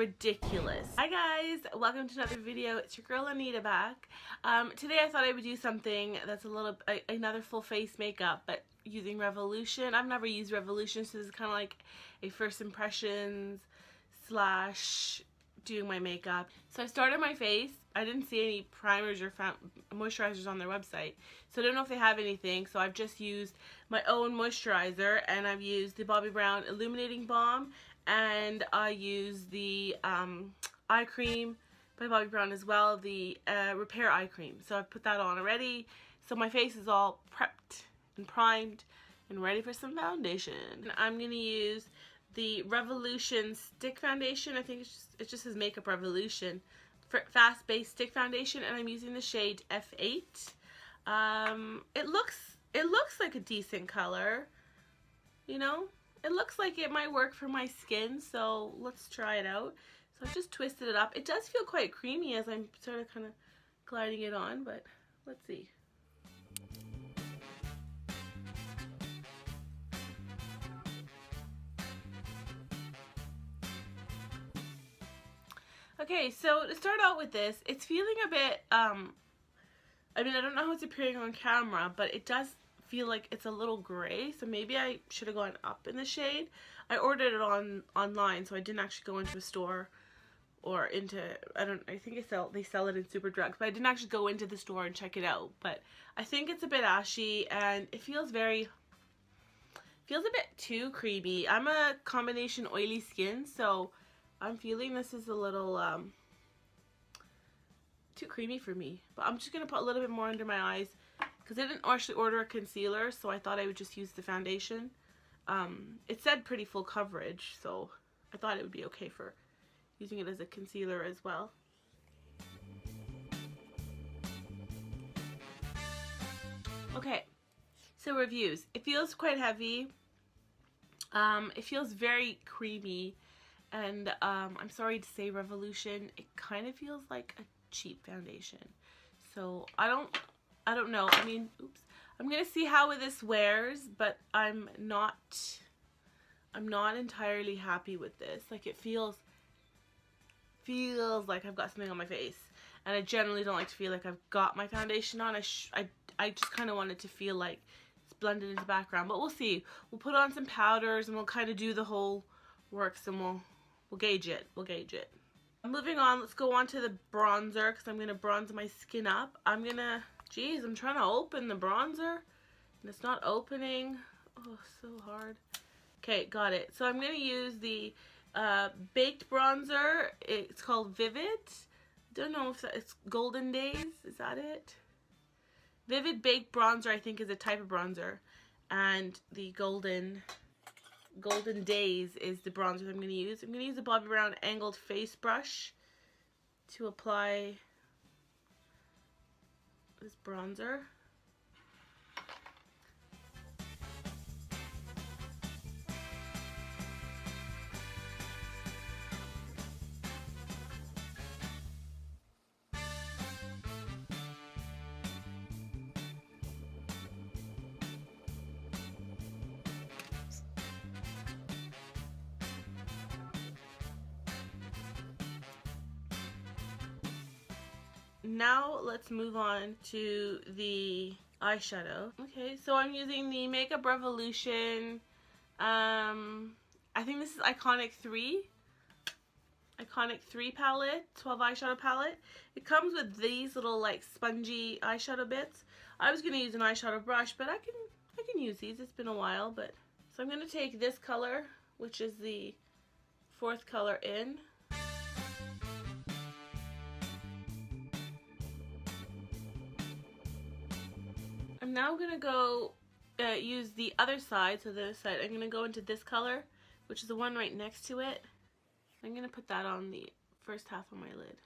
ridiculous. Hi guys, welcome to another video. It's your girl Anita back. Today I thought I would do something that's another full face makeup, but using Revolution. I've never used Revolution, so this is kind of like a first impressions slash doing my makeup. So I started my face. I didn't see any primers or moisturizers on their website, so I don't know if they have anything. So I've just used my own moisturizer, and I've used the Bobbi Brown Illuminating Balm, and I use the eye cream by Bobbi Brown as well, the Repair Eye Cream. So I've put that on already. So my face is all prepped and primed and ready for some foundation. And I'm going to use the Revolution Stick Foundation. I think it just says Makeup Revolution. Fast Base Stick Foundation, and I'm using the shade F8. It looks like a decent color, you know. It looks like it might work for my skin, so let's try it out. So I've just twisted it up. It does feel quite creamy as I'm sort of kind of gliding it on, but let's see. Okay, so to start out with this, it's feeling a bit, I mean, I don't know how it's appearing on camera, but it does feel like it's a little gray, so maybe I should have gone up in the shade. I ordered it online, so I didn't actually go into a store or into, I think they sell it in Superdrug, but I didn't actually go into the store and check it out. But I think it's a bit ashy, and it feels a bit too creamy. I'm a combination oily skin, so I'm feeling this is a little too creamy for me. But I'm just going to put a little bit more under my eyes because I didn't actually order a concealer, so I thought I would just use the foundation. It said pretty full coverage, so I thought it would be okay for using it as a concealer as well. Okay, so reviews. It feels quite heavy. It feels very creamy. And I'm sorry to say, Revolution, it kind of feels like a cheap foundation. So I don't know. I mean, oops. I'm gonna see how this wears, but I'm not entirely happy with this. Like, it feels like I've got something on my face, and I generally don't like to feel like I've got my foundation on. I just kind of want it to feel like it's blended into the background, but we'll see. We'll put on some powders and we'll kind of do the whole works, and we'll gauge it. Moving on, let's go on to the bronzer, because I'm going to bronze my skin up. I'm trying to open the bronzer, and it's not opening. Oh, so hard. Okay, got it. So I'm going to use the baked bronzer. It's called Vivid. Don't know if it's Golden Days. Is that it? Vivid Baked Bronzer, I think, is a type of bronzer. And the Golden Days is the bronzer that I'm going to use. I'm going to use the Bobbi Brown Angled Face Brush to apply this bronzer. Now let's move on to the eyeshadow. Okay, so I'm using the Makeup Revolution, I think this is Iconic 3 palette, 12 eyeshadow palette. It comes with these little like spongy eyeshadow bits. I was going to use an eyeshadow brush, but I can use these. It's been a while, but so I'm going to take this color, which is the 4th color in. I'm now going to go use the other side, so the other side, I'm going to go into this color, which is the one right next to it. I'm going to put that on the first half of my lid.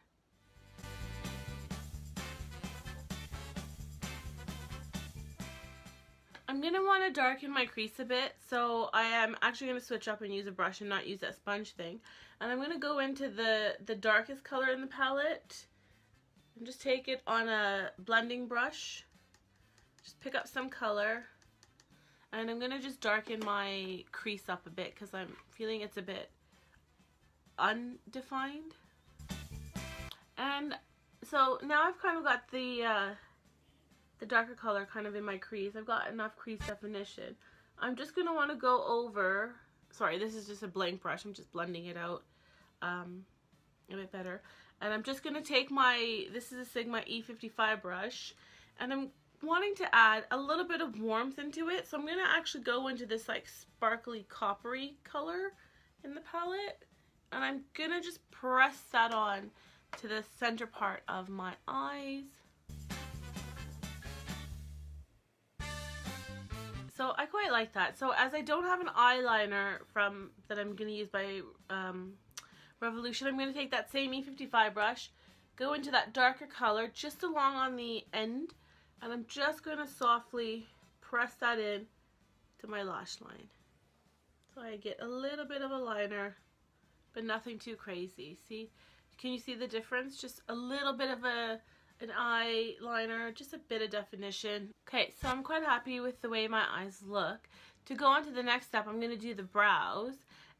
I'm going to want to darken my crease a bit, so I am actually going to switch up and use a brush and not use that sponge thing. And I'm going to go into the darkest color in the palette and just take it on a blending brush. Just pick up some color, and I'm going to just darken my crease up a bit because I'm feeling it's a bit undefined. And so now I've kind of got the darker color kind of in my crease. I've got enough crease definition. I'm just going to want to go over, sorry, this is just a blank brush. I'm just blending it out a bit better. And I'm just going to take my, this is a Sigma E55 brush, and I'm wanting to add a little bit of warmth into it. So I'm going to actually go into this like sparkly coppery color in the palette, and I'm going to just press that on to the center part of my eyes. So I quite like that. So as I don't have an eyeliner that I'm going to use by Revolution, I'm going to take that same E55 brush, go into that darker color just along on the end, and I'm just going to softly press that in to my lash line. So I get a little bit of a liner, but nothing too crazy. See? Can you see the difference? Just a little bit of an eyeliner, just a bit of definition. Okay, so I'm quite happy with the way my eyes look. To go on to the next step, I'm going to do the brows.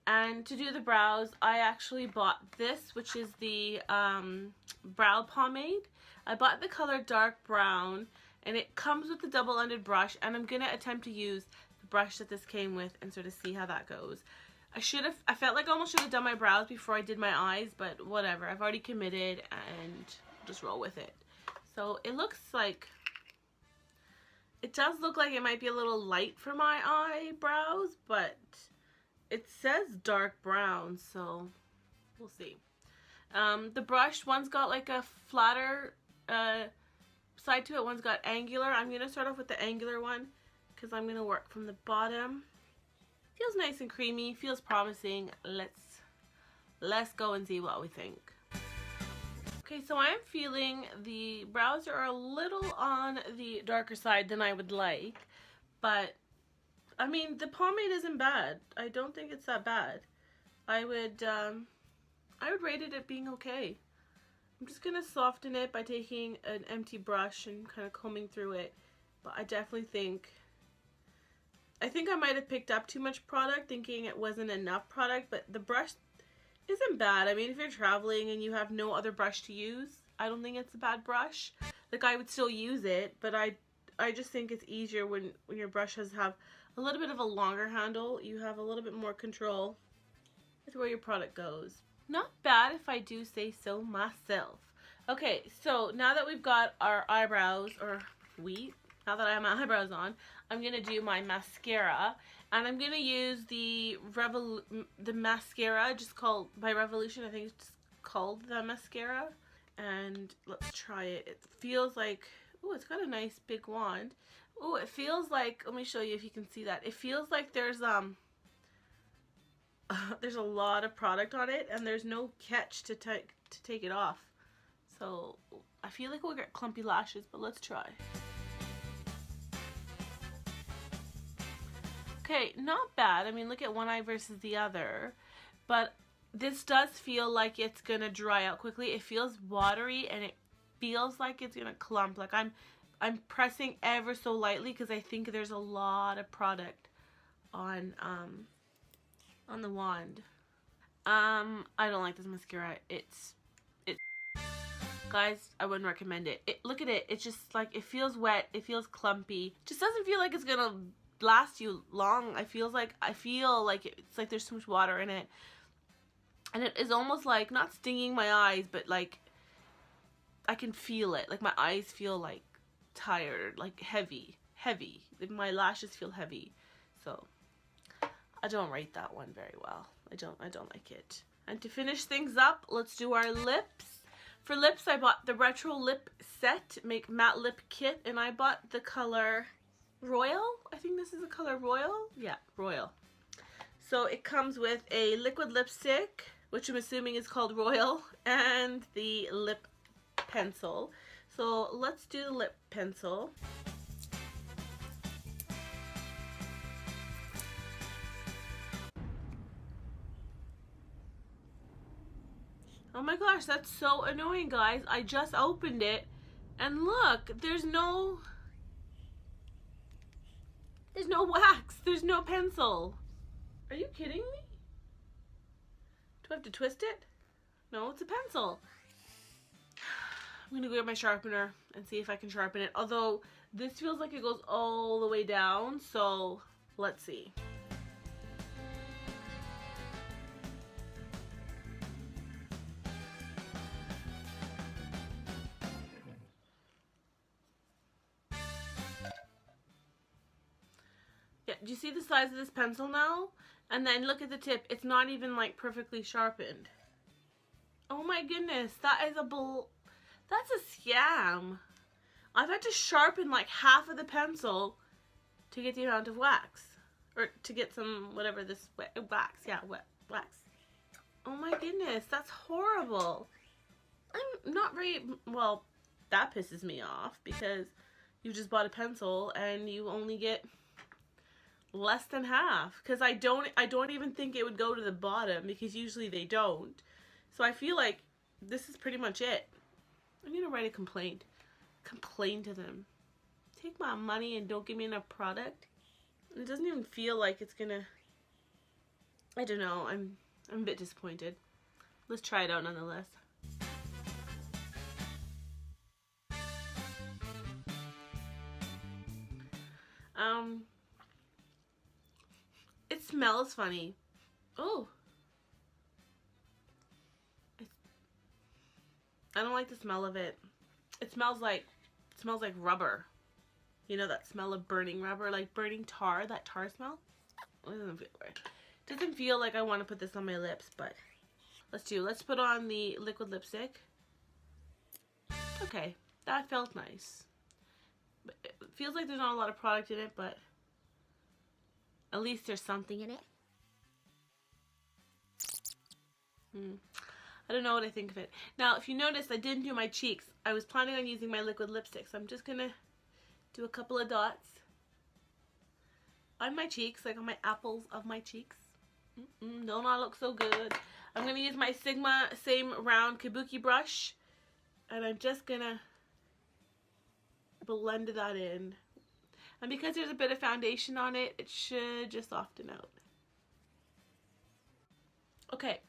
And to do the brows, I actually bought this, which is the brow pomade. I bought the color dark brown, and it comes with the double-ended brush, and I'm going to attempt to use the brush that this came with and sort of see how that goes. I felt like I almost should have done my brows before I did my eyes, but whatever. I've already committed and just roll with it. So it looks like, it does look like it might be a little light for my eyebrows, but it says dark brown, so we'll see. The brush, one's got like a flatter side to it, one's got angular. I'm going to start off with the angular one because I'm going to work from the bottom. Feels nice and creamy, feels promising. Let's go and see what we think. Okay, so I'm feeling the brows are a little on the darker side than I would like, but I mean the pomade isn't bad. I don't think it's that bad. I would rate it at being okay. I'm just gonna soften it by taking an empty brush and kind of combing through it, but I definitely think I might have picked up too much product thinking it wasn't enough product, but the brush isn't bad. I mean, if you're traveling and you have no other brush to use, I don't think it's a bad brush. Like, I would still use it, but I just think it's easier when your brushes have a little bit of a longer handle. You have a little bit more control with where your product goes. Not bad if I do say so myself. Okay, so now that we've got our eyebrows, now that I have my eyebrows on, I'm going to do my mascara, and I'm going to use the mascara just called by Revolution. I think it's just called the mascara, and let's try it. It feels like, oh, it's got a nice big wand. Oh, it feels like, let me show you if you can see that. It feels like there's a lot of product on it, and there's no catch to take it off. So I feel like we'll get clumpy lashes, but let's try. Okay, not bad. I mean, look at one eye versus the other, but this does feel like it's gonna dry out quickly. It feels watery, and it feels like it's gonna clump. Like I'm pressing ever so lightly because I think there's a lot of product on the wand. I don't like this mascara. It's guys, I wouldn't recommend it. Look at it. It's just like, it feels wet. It feels clumpy. Just doesn't feel like it's gonna last you long. I feel like it's like there's too much water in it, and it is almost like not stinging my eyes, but like I can feel it. Like my eyes feel like tired, like heavy. My lashes feel heavy, so I don't rate that one very well. I don't like it. And to finish things up, let's do our lips. For lips, I bought the Retro Lip Set, make matte lip kit, and I bought the color Royal. I think this is the color Royal. Yeah, Royal. So it comes with a liquid lipstick, which I'm assuming is called Royal, and the lip pencil. So let's do the lip pencil. Oh my gosh, that's so annoying, guys. I just opened it, and look, there's no wax, there's no pencil. Are you kidding me? Do I have to twist it? No, it's a pencil. I'm gonna go get my sharpener and see if I can sharpen it. Although this feels like it goes all the way down, so let's see. Yeah, do you see the size of this pencil now? And then look at the tip. It's not even like perfectly sharpened. Oh my goodness, that is that's a scam. I've had to sharpen like half of the pencil to get the amount of wax. Or to get some, whatever this, wax. Yeah, wax. Oh my goodness, that's horrible. I'm not very, well, that pisses me off because you just bought a pencil and you only get less than half. Because I don't even think it would go to the bottom because usually they don't. So I feel like this is pretty much it. I'm gonna write a complaint. Complain to them. Take my money and don't give me enough product. It doesn't even feel like it's gonna, I don't know, I'm a bit disappointed. Let's try it out nonetheless. It smells funny. Oh. I don't like the smell of it. It smells like rubber. You know that smell of burning rubber, like burning tar, that tar smell? It doesn't feel right. It doesn't feel like I want to put this on my lips, but let's put on the liquid lipstick. Okay, that felt nice. It feels like there's not a lot of product in it, but at least there's something in it. I don't know what I think of it. Now, if you notice, I didn't do my cheeks. I was planning on using my liquid lipstick, so I'm just gonna do a couple of dots on my cheeks, like on my apples of my cheeks. Don't I look so good? I'm gonna use my Sigma same round kabuki brush, and I'm just gonna blend that in. And because there's a bit of foundation on it, it should just soften out. Okay.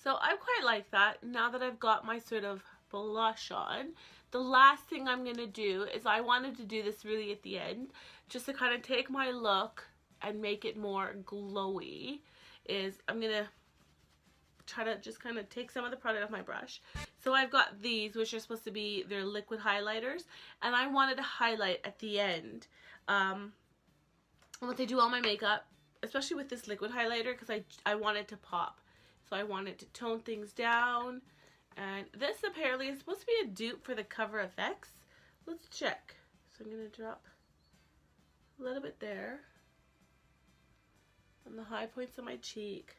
So I quite like that. Now that I've got my sort of blush on, the last thing I'm going to do is, I wanted to do this really at the end, just to kind of take my look and make it more glowy, is I'm going to try to just kind of take some of the product off my brush. So I've got these, which are supposed to be, they're liquid highlighters, and I wanted to highlight at the end once I do all my makeup, especially with this liquid highlighter, because I want it to pop. So I wanted to tone things down, and this apparently is supposed to be a dupe for the Cover FX. Let's check. So I'm going to drop a little bit there on the high points of my cheek.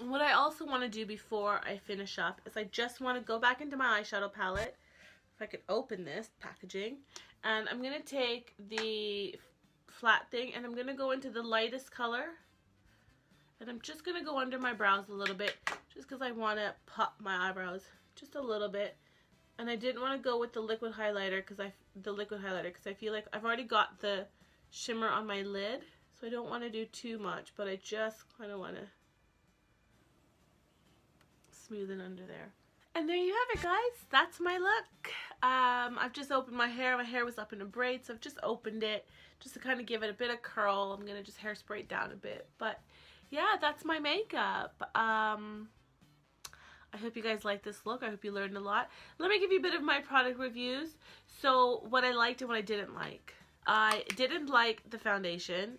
What I also want to do before I finish up is I just want to go back into my eyeshadow palette, if I could open this packaging, and I'm going to take the flat thing and I'm going to go into the lightest color, and I'm just going to go under my brows a little bit, just because I want to pop my eyebrows just a little bit. And I didn't want to go with the liquid highlighter because I feel like I've already got the shimmer on my lid, so I don't want to do too much, but I just kind of want to smooth it under there. And there you have it, guys. That's my look. I've just opened my hair. My hair was up in a braid, so I've just opened it just to kind of give it a bit of curl. I'm gonna just hairspray it down a bit, but yeah, that's my makeup. I hope you guys like this look. I hope you learned a lot. Let me give you a bit of my product reviews. So what I liked and what I didn't like. I didn't like the foundation.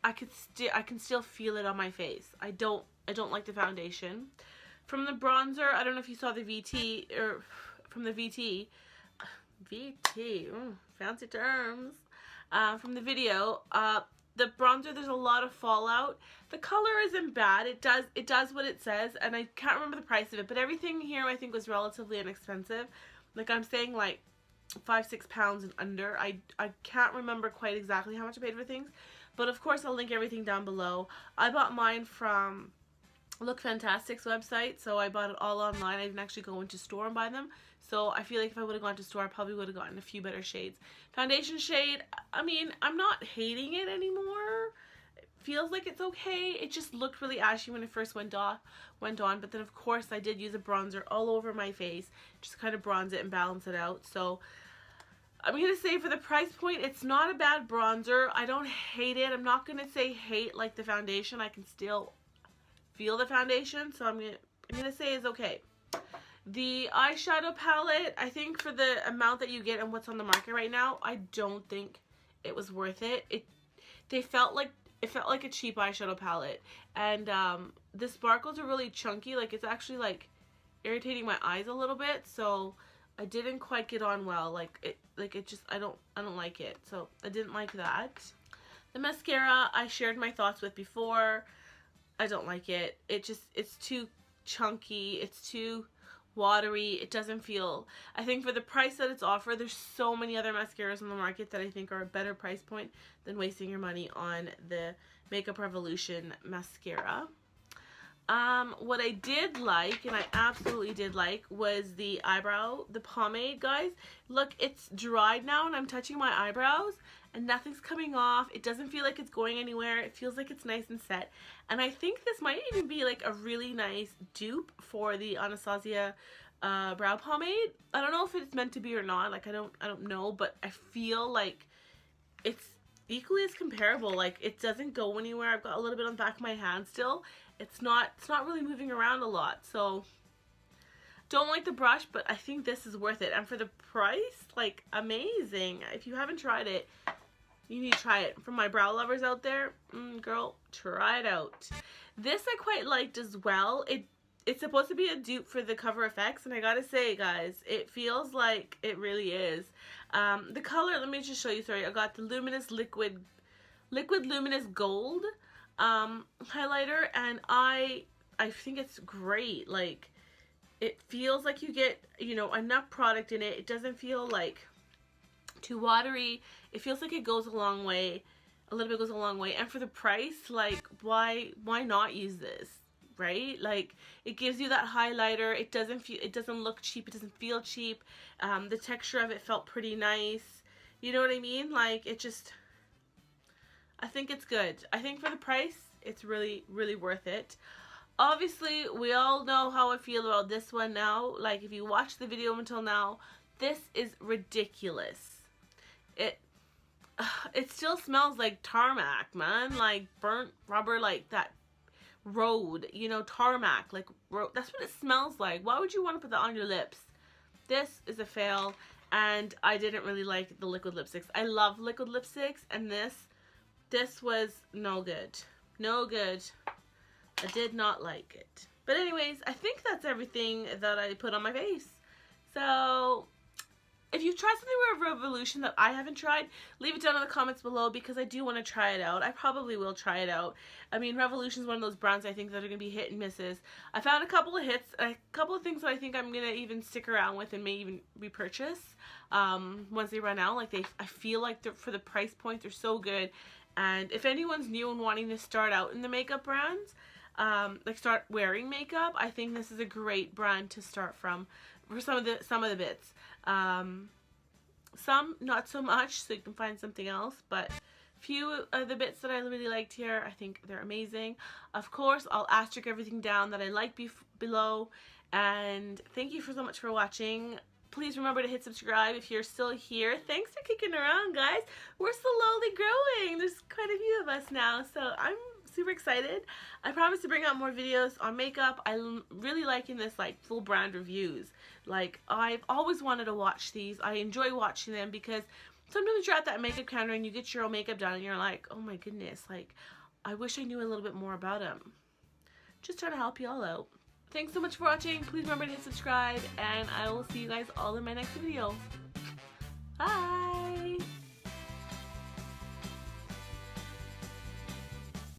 I can still feel it on my face. I don't like the foundation. From the bronzer, I don't know if you saw the VT, or from the VT, fancy terms, from the video, the bronzer, there's a lot of fallout. The color isn't bad. It does what it says, and I can't remember the price of it, but everything here I think was relatively inexpensive. Like I'm saying like £5-6 and under. I can't remember quite exactly how much I paid for things, but of course I'll link everything down below. I bought mine from Look Fantastic's website, so I bought it all online. I didn't actually go into store and buy them. So I feel like if I would have gone to store, I probably would have gotten a few better shades. Foundation shade, I mean, I'm not hating it anymore. It feels like it's okay. It just looked really ashy when it first went on, but then of course I did use a bronzer all over my face just to kind of bronze it and balance it out. So I'm going to say for the price point, it's not a bad bronzer. I don't hate it. I'm not going to say hate like the foundation. I can still feel the foundation, so I'm gonna say it's okay. The eyeshadow palette, I think for the amount that you get and what's on the market right now, I don't think it was worth it. It felt like a cheap eyeshadow palette, and the sparkles are really chunky. Like it's actually like irritating my eyes a little bit, so I didn't quite get on well. Like it just I don't like it, so I didn't like that. The mascara I shared my thoughts with before. I don't like it. It's too chunky. It's too watery. It doesn't feel, I think for the price that it's offered, there's so many other mascaras on the market that I think are a better price point than wasting your money on the Makeup Revolution mascara. What I did like, and I absolutely did like, was the pomade, guys. Look, it's dried now and I'm touching my eyebrows and nothing's coming off. It doesn't feel like it's going anywhere. It feels like it's nice and set. And I think this might even be like a really nice dupe for the Anastasia brow pomade. I don't know if it's meant to be or not. Like I don't know, but I feel like it's equally as comparable. Like it doesn't go anywhere. I've got a little bit on the back of my hand still. It's not really moving around a lot. So don't like the brush, but I think this is worth it. And for the price, like amazing. If you haven't tried it, you need to try it. For my brow lovers out there, girl, try it out. This I quite liked as well. It's supposed to be a dupe for the Cover FX, and I gotta say, guys, it feels like it really is. The color, let me just show you. Sorry, I got the Luminous Liquid Luminous Gold highlighter, and I think it's great. Like it feels like you get, you know, enough product in it. It doesn't feel like too watery. It feels like it goes a long way. A little bit goes a long way. And for the price, like why not use this, right? Like it gives you that highlighter. It doesn't look cheap. It doesn't feel cheap. The texture of it felt pretty nice. You know what I mean? Like it just, I think it's good. I think for the price, it's really, really worth it. Obviously, we all know how I feel about this one now. Like if you watched the video until now, this is ridiculous. It still smells like tarmac, man. Like burnt rubber, like that road, you know, tarmac, like road. That's what it smells like. Why would you want to put that on your lips? This is a fail, and I didn't really like the liquid lipsticks. I love liquid lipsticks, and this was no good. No good. I did not like it. But anyways, I think that's everything that I put on my face. So if you've tried something with Revolution that I haven't tried, leave it down in the comments below, because I do want to try it out. I probably will try it out. I mean, Revolution is one of those brands I think that are going to be hit and misses. I found a couple of hits, a couple of things that I think I'm going to even stick around with and may even repurchase once they run out. Like I feel like for the price point, they're so good. And if anyone's new and wanting to start out in the makeup brands, like start wearing makeup, I think this is a great brand to start from for some of the bits. Some not so much, so you can find something else, but few of the bits that I really liked here, I think they're amazing. Of course, I'll asterisk everything down that I like below, and thank you so much for watching. Please remember to hit subscribe if you're still here. Thanks for kicking around, guys. We're slowly growing. There's quite a few of us now, so I'm super excited. I promise to bring out more videos on makeup. I'm really liking this like full brand reviews. Like I've always wanted to watch these. I enjoy watching them because sometimes you're at that makeup counter and you get your own makeup done and you're like, oh my goodness, like I wish I knew a little bit more about them. Just trying to help you all out. Thanks so much for watching. Please remember to hit subscribe, and I will see you guys all in my next video. Bye!